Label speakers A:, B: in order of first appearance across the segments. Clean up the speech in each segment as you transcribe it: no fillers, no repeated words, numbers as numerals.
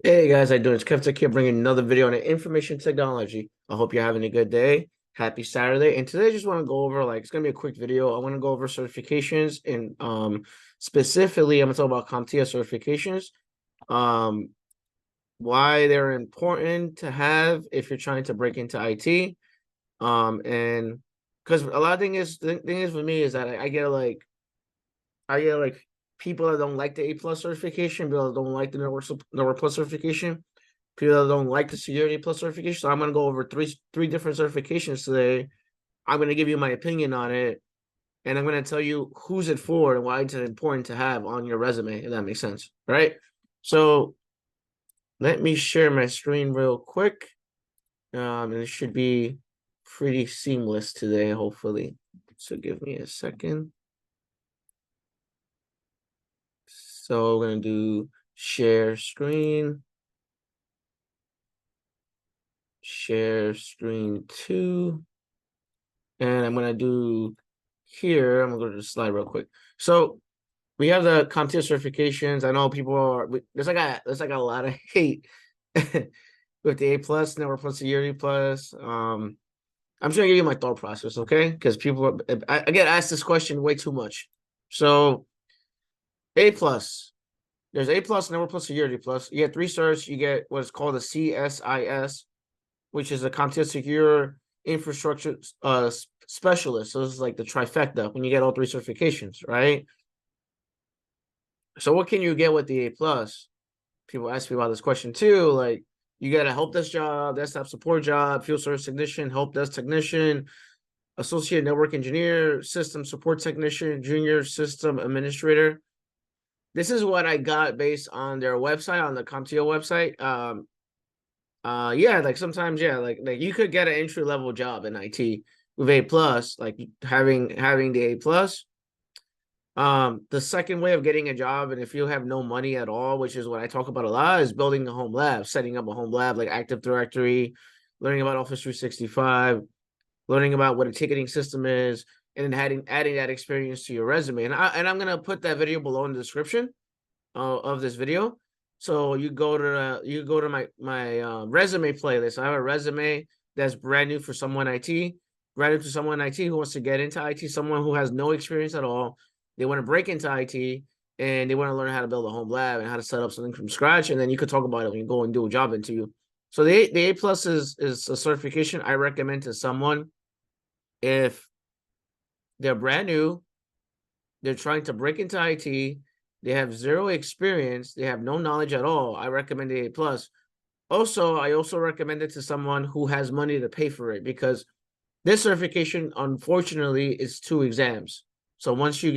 A: Hey guys, how you doing? It's Kevtech here bringing another video on information technology. I hope you're having a good day. Happy Saturday. And today I just want to go over it's gonna be a quick video. I want to go over certifications and specifically I'm gonna talk about Comptia certifications. Um why they're important to have if you're trying to break into IT. And because a lot of thing is with me is that I get people that don't like the A plus certification, people that don't like the network plus certification, people that don't like the security plus certification. So I'm gonna go over three different certifications today. I'm gonna give you my opinion on it, and I'm gonna tell you who's it for and why it's important to have on your resume, if that makes sense. Right? So let me share my screen real quick. And it should be pretty seamless today, hopefully. So give me a second. So we're gonna do share screen. Share screen 2. And I'm gonna do here. I'm gonna go to the slide real quick. So we have the Comptia certifications. I know people are there's like a lot of hate with the A plus, network plus, security plus. I'm just gonna give you my thought process, okay? Because I get asked this question way too much. So A plus, there's A plus, network plus, security plus. You get 3 stars. You get what's called a CSIS, which is a Comptia Secure Infrastructure Specialist. So this is like the trifecta when you get all 3 certifications, right? So what can you get with the A plus? People ask me about this question too. Like you get a help desk job, desktop support job, field service technician, help desk technician, associate network engineer, system support technician, junior system administrator. This is what I got based on their website, on the Comptia website. Yeah, like sometimes, yeah, like you could get an entry level job in IT with A plus, like having the A plus. The second way of getting a job, and if you have no money at all, which is what I talk about a lot, is building a home lab, setting up a home lab like Active Directory, learning about Office 365, learning about what a ticketing system is, and then adding that experience to your resume. And I'm gonna put that video below in the description of this video. So you go to my resume playlist. I have a resume that's brand new for someone IT, brand new to someone IT who wants to get into IT, someone who has no experience at all. They want to break into IT and they want to learn how to build a home lab and how to set up something from scratch. And then you could talk about it when you go and do a job interview. So the A plus is a certification I recommend to someone if they're brand new, they're trying to break into IT. They have zero experience. They have no knowledge at all. I recommend the A plus. Also, I also recommend it to someone who has money to pay for it because this certification, unfortunately, is 2 exams. So once you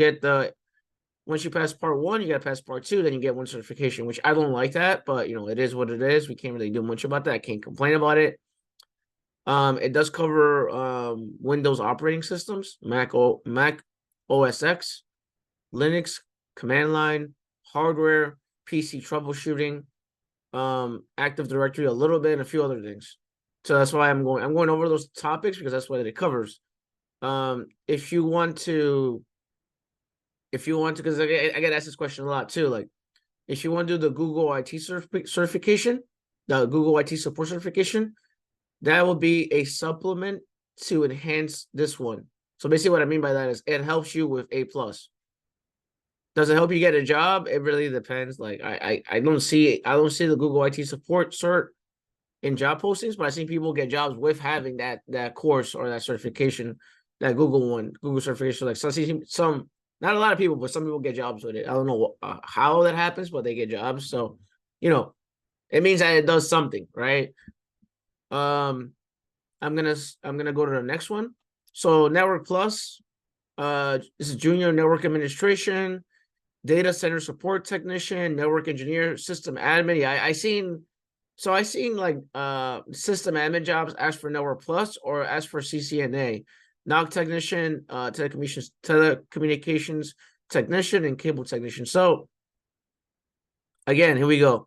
A: pass part 1, you got to pass part 2, then you get 1 certification, which I don't like that, but it is what it is. We can't really do much about that. I can't complain about it. It does cover Windows operating systems, Mac OS X, Linux, command line, hardware, PC troubleshooting, Active Directory a little bit, and a few other things. So that's why I'm going over those topics because that's what it covers. If you want to, because I get asked this question a lot too. Like, if you want to do the Google IT certification, the Google IT support certification, that will be a supplement to enhance this one. So basically, what I mean by that is it helps you with A plus. Does it help you get a job? It really depends. Like I don't see the Google IT support cert in job postings, but I see people get jobs with having that course or that certification, that Google certification. Like so I see some, not a lot of people, but some people get jobs with it. I don't know how that happens, but they get jobs. So it means that it does something, right? Um, I'm gonna go to the next one. So Network Plus, this is junior network administration, data center support technician, network engineer, system admin. Yeah, I seen like system admin jobs ask for Network Plus or ask for CCNA, NOC technician, telecommunications technician, and cable technician. So again, here we go.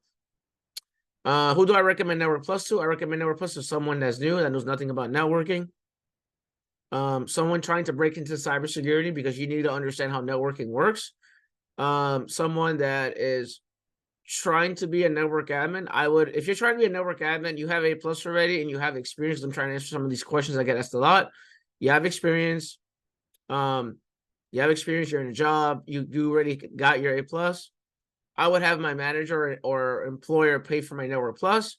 A: Who do I recommend Network Plus to? I recommend Network Plus to someone that's new, that knows nothing about networking. Someone trying to break into cybersecurity because you need to understand how networking works. Someone that is trying to be a network admin, I would, if you're trying to be a network admin, you have A+ already and you have experience. I'm trying to answer some of these questions I get asked a lot. You have experience. You have experience, you're in a job, you already got your A+. I would have my manager or employer pay for my Network Plus,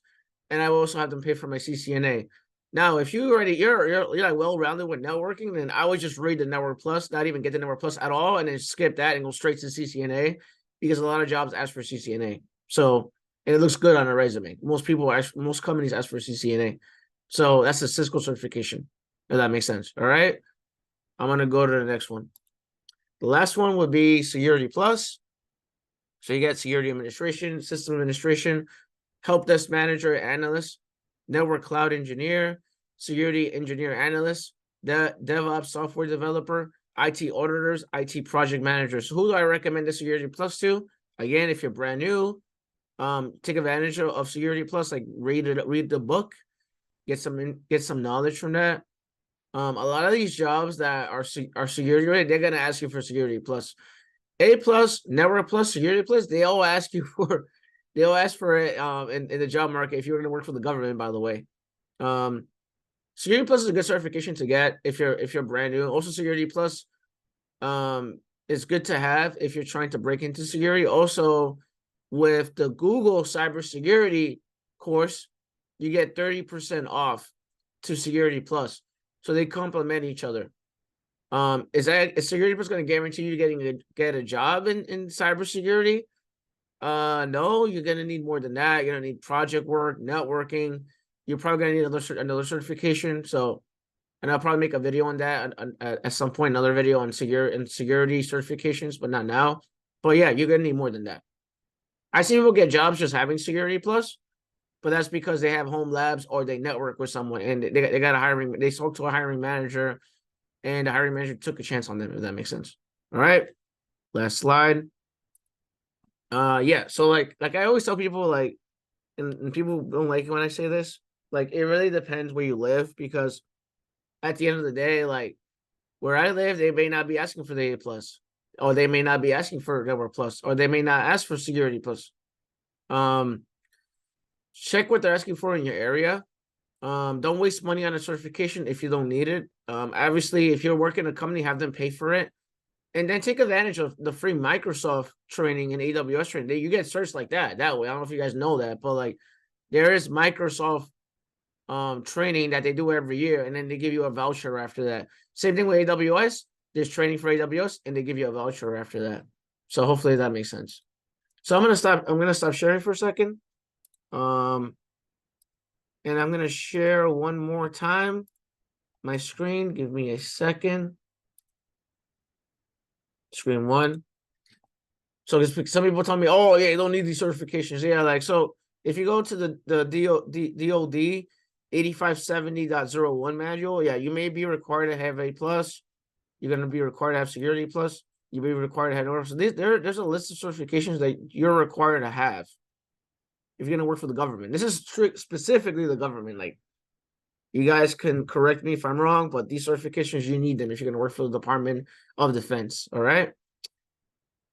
A: and I will also have them pay for my CCNA. Now, if you already you're like well-rounded with networking, then I would just read the Network Plus, not even get the Network Plus at all, and then skip that and go straight to CCNA, because a lot of jobs ask for CCNA. So, and it looks good on a resume. Most companies ask for CCNA. So that's a Cisco certification, if that makes sense. All right. I'm gonna go to the next one. The last one would be Security Plus. So you get Security Administration, System Administration, Help Desk Manager, Analyst, Network Cloud Engineer, Security Engineer Analyst, DevOps Software Developer, IT Auditors, IT Project Managers. So who do I recommend the Security Plus to? Again, if you're brand new, take advantage of Security Plus, like read the book, get some knowledge from that. A lot of these jobs that are security related, they're gonna ask you for Security Plus, A+, Network Plus, Security Plus. They all ask you for, they'll ask for it in the job market if you're gonna work for the government. By the way, Security Plus is a good certification to get if you're brand new. Also, Security Plus is good to have if you're trying to break into security. Also, with the Google cybersecurity course, you get 30% off to Security Plus. So they complement each other. Is Security Plus going to guarantee you get a job in cybersecurity? No, you're going to need more than that. You're going to need project work, networking. You're probably going to need another certification. So, and I'll probably make a video on that at some point, another video on security certifications, but not now. But yeah, you're going to need more than that. I see people get jobs just having Security Plus, but that's because they have home labs or they network with someone and they got they spoke to a hiring manager and the hiring manager took a chance on them, if that makes sense. All right. Last slide. Yeah. So like I always tell people, like, and people don't like it when I say this, like, it really depends where you live, because at the end of the day, like, where I live, they may not be asking for the A+, or they may not be asking for Network Plus, or they may not ask for Security Plus. Check what they're asking for in your area. Don't waste money on a certification if you don't need it. Obviously, if you're working in a company, have them pay for it, and then take advantage of the free Microsoft training and AWS training. You get certs like that way. I don't know if you guys know that, but like, there is Microsoft training that they do every year, and then they give you a voucher after that. Same thing with AWS. There's training for AWS, and they give you a voucher after that. So hopefully that makes sense. So I'm gonna stop sharing for a second. And I'm gonna share one more time my screen. Give me a second. Screen one. So some people tell me, oh yeah, you don't need these certifications. Yeah, like, so if you go to the DOD 8570.01 manual, yeah, you may be required to have A+. You're gonna be required to have Security Plus. You may be required to have Network. So there's a list of certifications that you're required to have if you're gonna work for the government. This is specifically the government. Like, you guys can correct me if I'm wrong, but these certifications, you need them if you're gonna work for the Department of Defense. All right.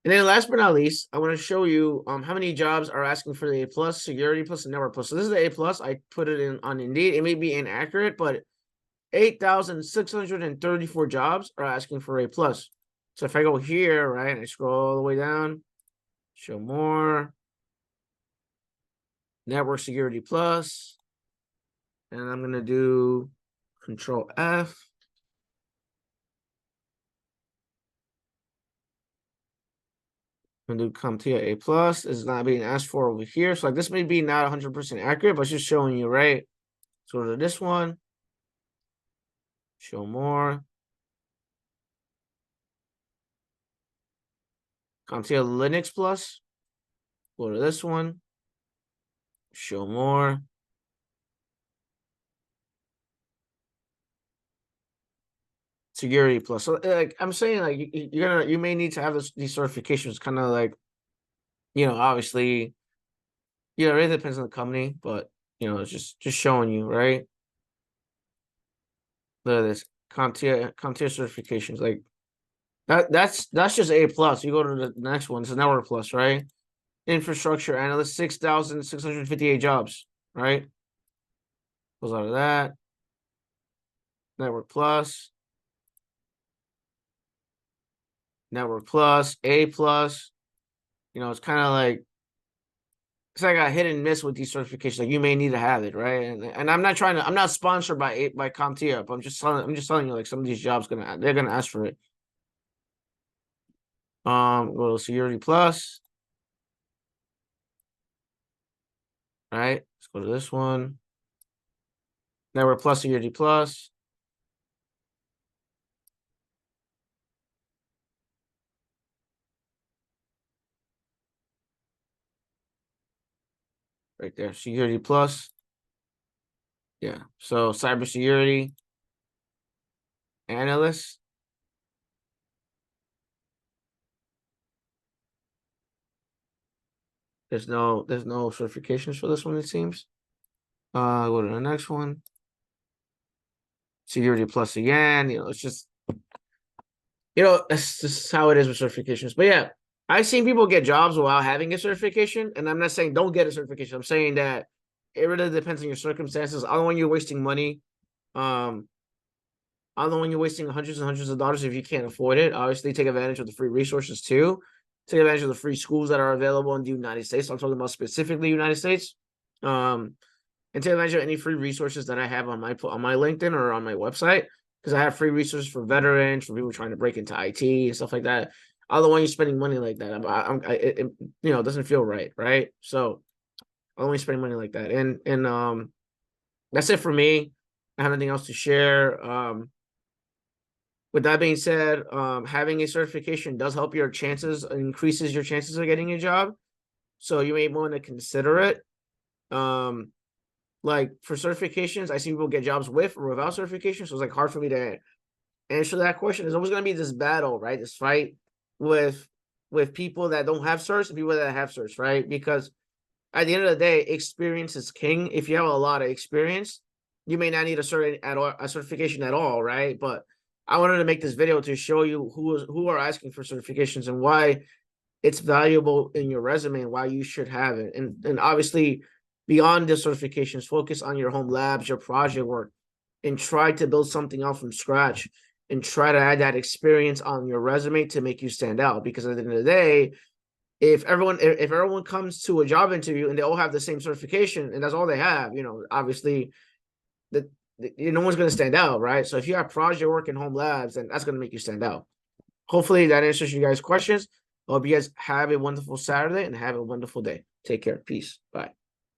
A: And then last but not least, I want to show you how many jobs are asking for the A+, Security Plus, and Network Plus. So this is the A+. I put it in on Indeed. It may be inaccurate, but 8,634 jobs are asking for A+. So if I go here, right, and I scroll all the way down, show more, Network Security Plus, and I'm gonna do Control F. I'm gonna do Comptia A+. It's not being asked for over here. So like, this may be not 100% accurate, but it's just showing you, right? So go to this one, show more. Comptia Linux Plus. Go to this one, show more. Security Plus. So like I'm saying, like, you may need to have these certifications, kind of like, obviously, it really depends on the company, but it's just showing you, right? Look at this Comptia certifications. Like, that's just A+. You go to the next one, it's a Network Plus, right? Infrastructure analyst, 6,658 jobs, right? Goes out of that. Network Plus. Network Plus, A Plus. You know, it's kind of like it's like a hit and miss with these certifications. Like you may need to have it, right? And I'm not I'm not sponsored by Comptia, but I'm just telling you, like some of these jobs they're gonna ask for it. Go to Security Plus. Right. Let's go to this one. Network Plus, Security Plus. Right there. Security Plus. Yeah. So cybersecurity analyst. There's no certifications for this one, it seems. Go to the next one. Security Plus again. You know, it's just that's just how it is with certifications. But yeah, I've seen people get jobs without having a certification, and I'm not saying don't get a certification. I'm saying that it really depends on your circumstances. I don't want you wasting money. I don't want you wasting hundreds and hundreds of dollars if you can't afford it. Obviously, take advantage of the free resources too. Take advantage of the free schools that are available in the United States. I'm talking about specifically United States. And take advantage of any free resources that I have on my LinkedIn or on my website, because I have free resources for veterans, for people trying to break into IT and stuff like that. I don't want you spending money like that. It doesn't feel right, right? So I don't want you spending money like that. And that's it for me. I have nothing else to share. With that being said, having a certification does help your chances, increases your chances of getting a job. So you may want to consider it. Like for certifications, I see people get jobs with or without certifications. So it's like hard for me to answer that question. There's always going to be this battle, right? This fight with people that don't have certs and people that have certs, right? Because at the end of the day, experience is king. If you have a lot of experience, you may not need a certification at all, right? But I wanted to make this video to show you who are asking for certifications and why it's valuable in your resume and why you should have it. And obviously, beyond the certifications, focus on your home labs, your project work, and try to build something out from scratch and try to add that experience on your resume to make you stand out. Because at the end of the day, if everyone comes to a job interview and they all have the same certification and that's all they have, obviously no one's going to stand out, right? So if you have project work in home labs, then that's going to make you stand out. Hopefully that answers you guys' questions. I hope you guys have a wonderful Saturday and have a wonderful day. Take care. Peace. Bye.